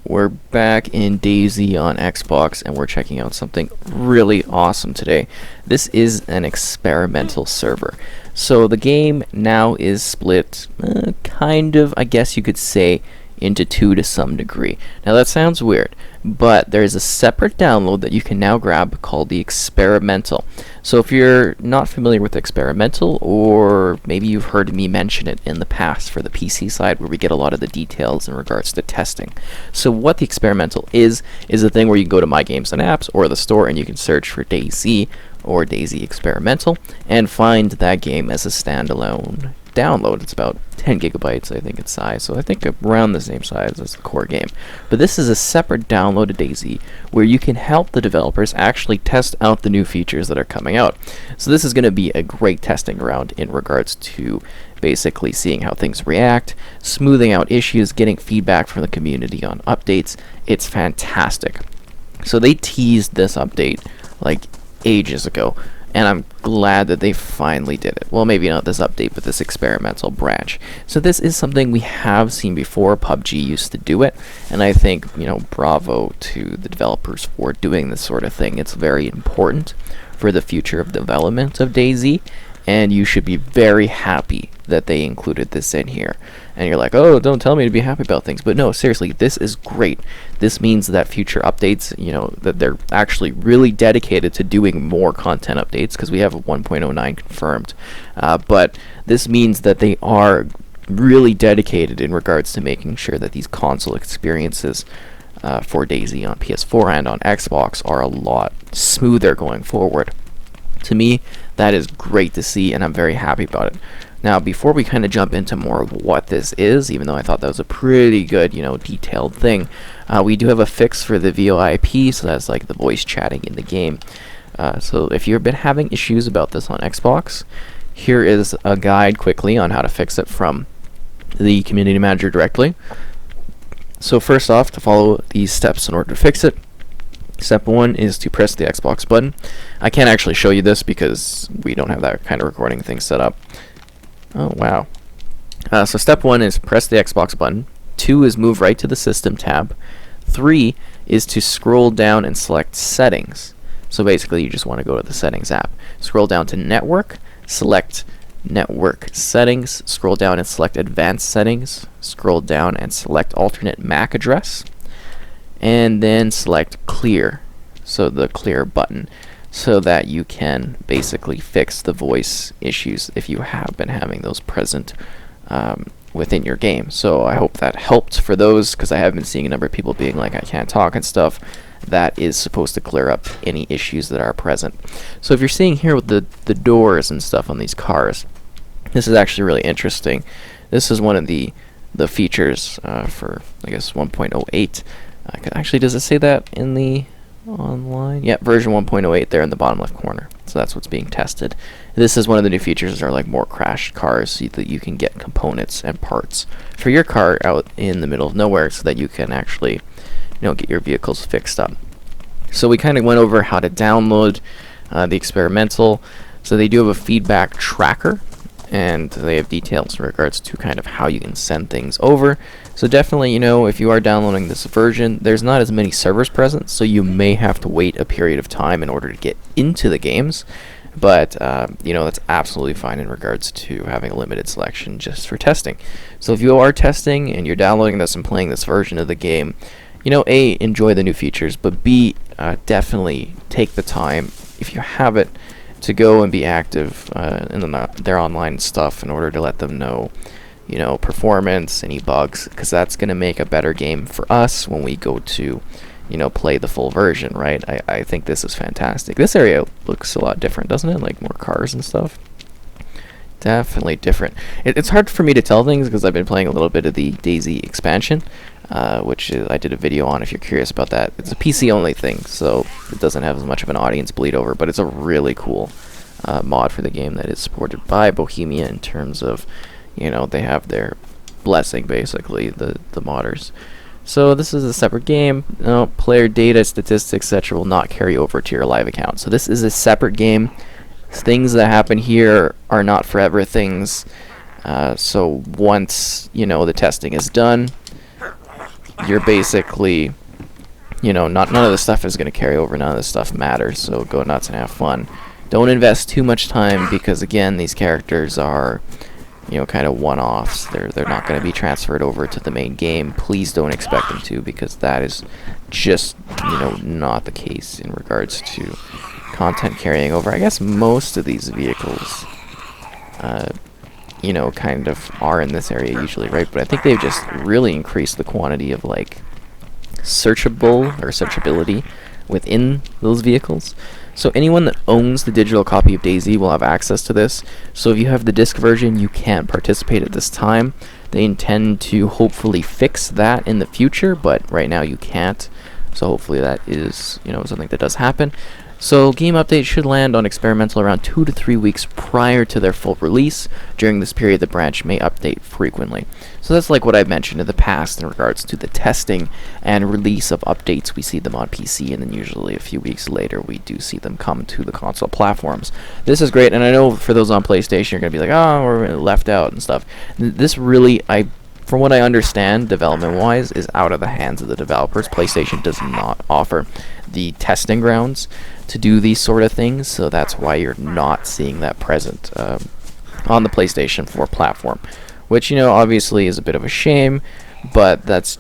We're back in DayZ on Xbox, and we're checking out something really awesome today. This is an experimental server. So the game now is split, kind of, I guess you could say, into two to some degree. Now that sounds weird, but there's a separate download that you can now grab called the experimental. So if you're not familiar with experimental, or maybe you've heard me mention it in the past for the PC side where we get a lot of the details in regards to testing. So what the experimental is a thing where you can go to My Games and Apps or the store and you can search for DayZ or DayZ Experimental and find that game as a standalone download. It's about 10 gigabytes, I think, its size, so I think around the same size as the core game. But this is a separate download of DayZ where you can help the developers actually test out the new features that are coming out. So this is going to be a great testing ground in regards to basically seeing how things react, smoothing out issues, getting feedback from the community on updates. It's fantastic. So they teased this update like ages ago, and I'm glad that they finally did it. Well, maybe not this update, but this experimental branch. So this is something we have seen before. PUBG used to do it, and I think, bravo to the developers for doing this sort of thing. It's very important for the future of development of DayZ, and you should be very happy that they included this in here. And you're like, oh, don't tell me to be happy about things. But no, seriously, this is great. This means that future updates, that they're actually really dedicated to doing more content updates, because we have a 1.09 confirmed. But this means that they are really dedicated in regards to making sure that these console experiences for DayZ on PS4 and on Xbox are a lot smoother going forward. To me, that is great to see, and I'm very happy about it. Now, before we kind of jump into more of what this is, even though I thought that was a pretty good, detailed thing, we do have a fix for the VOIP, so that's like the voice chatting in the game. So if you've been having issues about this on Xbox, here is a guide quickly on how to fix it from the community manager directly. So first off, to follow these steps in order to fix it. Step 1 is to press the Xbox button. I can't actually show you this because we don't have that kind of recording thing set up. Oh, wow. So step 1 is press the Xbox button. 2 is move right to the System tab. 3 is to scroll down and select Settings. So basically you just want to go to the Settings app. Scroll down to Network, select Network Settings, scroll down and select Advanced Settings, scroll down and select Alternate MAC Address, and then select Clear, so the Clear button, so that you can basically fix the voice issues if you have been having those present within your game. So I hope that helped for those, because I have been seeing a number of people being like, I can't talk and stuff. That is supposed to clear up any issues that are present. So if you're seeing here with the doors and stuff on these cars, this is actually really interesting. This is one of the features for, I guess, 1.08. Actually, does it say that in the online? Yeah, version 1.08 there in the bottom left corner. So that's what's being tested. This is one of the new features that are like more crashed cars, so that you can get components and parts for your car out in the middle of nowhere, so that you can actually, get your vehicles fixed up. So we kind of went over how to download the experimental. So they do have a feedback tracker, and they have details in regards to kind of how you can send things over. So definitely, if you are downloading this version, there's not as many servers present, so you may have to wait a period of time in order to get into the games. But, that's absolutely fine in regards to having a limited selection just for testing. So if you are testing and you're downloading this and playing this version of the game, A, enjoy the new features, but B, definitely take the time, if you have it, to go and be active in their online stuff in order to let them know, performance, any bugs, because that's going to make a better game for us when we go to, play the full version, right? I think this is fantastic. This area looks a lot different, doesn't it? Like more cars and stuff. Definitely different. It's hard for me to tell things because I've been playing a little bit of the DayZ expansion, which I did a video on if you're curious about that. It's a PC only thing, so it doesn't have as much of an audience bleed over, but it's a really cool mod for the game that is supported by Bohemia in terms of, they have their blessing, basically, the modders. So this is a separate game. Player data, statistics, etc. will not carry over to your live account. So this is a separate game. Things that happen here are not forever things. So once, the testing is done, you're basically, none of this stuff is going to carry over. None of this stuff matters. So go nuts and have fun. Don't invest too much time because, again, these characters are, kind of one-offs. They're not going to be transferred over to the main game. Please don't expect them to, because that is just, not the case in regards to content carrying over. I guess most of these vehicles, kind of are in this area usually, right? But I think they've just really increased the quantity of, like, searchability within those vehicles. So anyone that owns the digital copy of DayZ will have access to this. So if you have the disc version, you can't participate at this time. They intend to hopefully fix that in the future, but right now you can't. So hopefully that is, something that does happen. So game updates should land on experimental around 2 to 3 weeks prior to their full release. During this period, the branch may update frequently. So that's like what I've mentioned in the past in regards to the testing and release of updates. We see them on PC, and then usually a few weeks later we do see them come to the console platforms. This is great, and I know for those on PlayStation you're going to be like, oh, we're left out and stuff. This really, from what I understand, development-wise, is out of the hands of the developers. PlayStation does not offer the testing grounds to do these sort of things, so that's why you're not seeing that present on the PlayStation 4 platform, which, obviously is a bit of a shame, but that's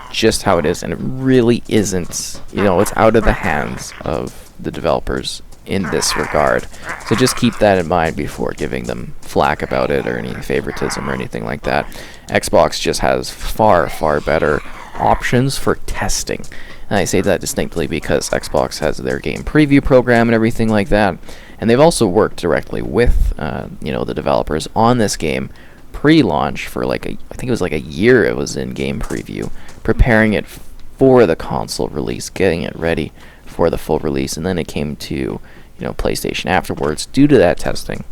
just how it is, and it really isn't, it's out of the hands of the developers in this regard. So just keep that in mind before giving them flack about it or any favoritism or anything like that. Xbox just has far, far better options for testing. And I say that distinctly because Xbox has their game preview program and everything like that. And they've also worked directly with, the developers on this game pre-launch for I think it was like a year it was in game preview, preparing it for the console release, getting it ready for the full release, and then it came to PlayStation afterwards due to that testing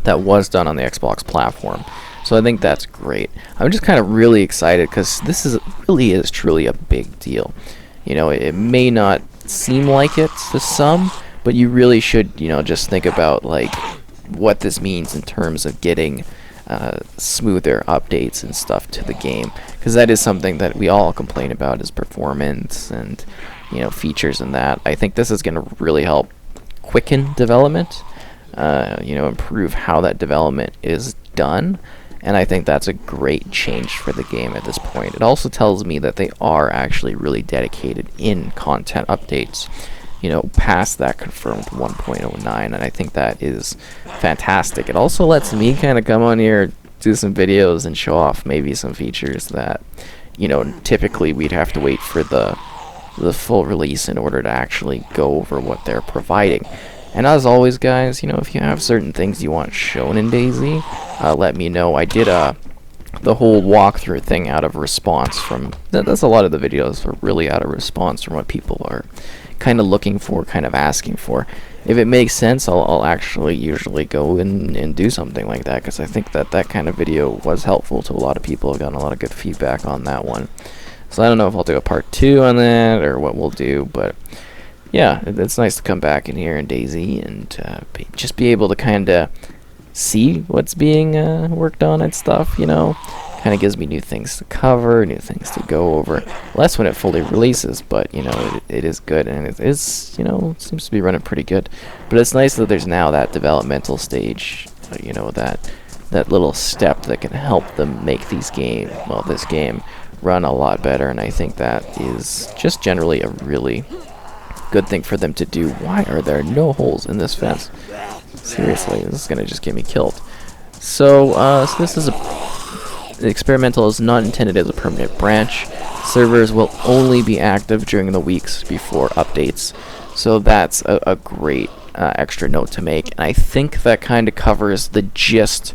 that was done on the Xbox platform. So I think that's great. I'm just kind of really excited because this really is truly a big deal. It may not seem like it to some, but you really should just think about what this means in terms of getting smoother updates and stuff to the game, because that is something that we all complain about, is performance and features and that. I think this is going to really help quicken development, improve how that development is done, and I think that's a great change for the game at this point. It also tells me that they are actually really dedicated in content updates, past that confirmed 1.09, and I think that is fantastic. It also lets me kind of come on here, do some videos, and show off maybe some features that, typically we'd have to wait for the full release in order to actually go over what they're providing. And as always, guys, if you have certain things you want shown in DayZ, let me know. I did the whole walkthrough thing out of response from that's a lot of the videos are really out of response from what people are kind of looking for, kind of asking for. If it makes sense, I'll actually usually go and do something like that, because I think that kind of video was helpful to a lot of people. I've gotten a lot of good feedback on that one. So I don't know if I'll do a part 2 on that or what we'll do, but yeah, it's nice to come back in here in DayZ and just be able to kind of see what's being worked on and stuff, Kind of gives me new things to cover, new things to go over. Less when it fully releases, but, it is good, and it is, seems to be running pretty good. But it's nice that there's now that developmental stage, that little step that can help them make this game run a lot better, and I think that is just generally a really good thing for them to do. Why are there no holes in this fence? Seriously, this is gonna just get me killed. So this is the experimental is not intended as a permanent branch. Servers will only be active during the weeks before updates. So that's a great extra note to make, and I think that kind of covers the gist,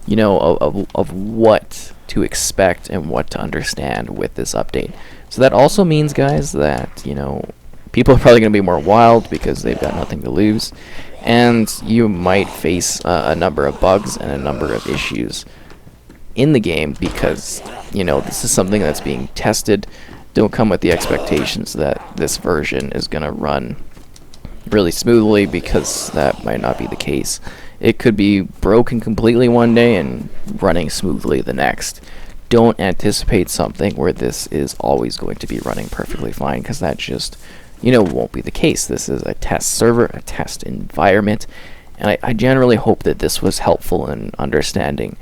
of what to expect and what to understand with this update. So that also means, guys, that people are probably going to be more wild because they've got nothing to lose, and you might face a number of bugs and a number of issues in the game because this is something that's being tested. Don't come with the expectations that this version is going to run really smoothly, because that might not be the case. It could be broken completely one day and running smoothly the next. don't anticipate something where this is always going to be running perfectly fine, because that just, won't be the case. This is a test server, a test environment, and I generally hope that this was helpful in understanding,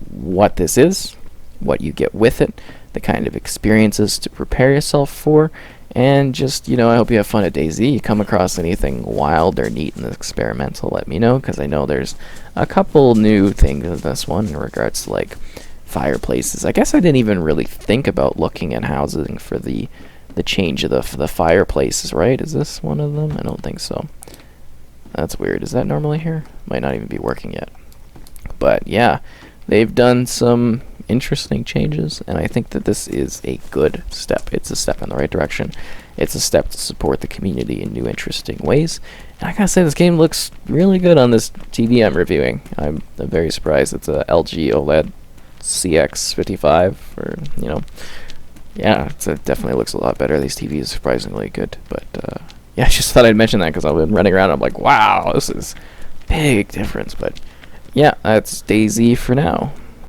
what this is, what you get with it, the kind of experiences to prepare yourself for, and just, I hope you have fun at DayZ. You come across anything wild or neat and experimental, let me know, because I know there's a couple new things in this one in regards to, like, fireplaces. I guess I didn't even really think about looking at housing for the change of the fireplaces, right? Is this one of them? I don't think so. That's weird. Is that normally here? Might not even be working yet. But yeah, they've done some interesting changes, and I think that this is a good step. It's a step in the right direction. It's a step to support the community in new, interesting ways. And I gotta say, this game looks really good on this TV I'm reviewing. I'm very surprised. It's a LG OLED CX55, or yeah, it definitely looks a lot better. These TVs are surprisingly good. But yeah, I just thought I'd mention that because I've been running around. I'm like, wow, this is big difference. But yeah, that's DayZ for now.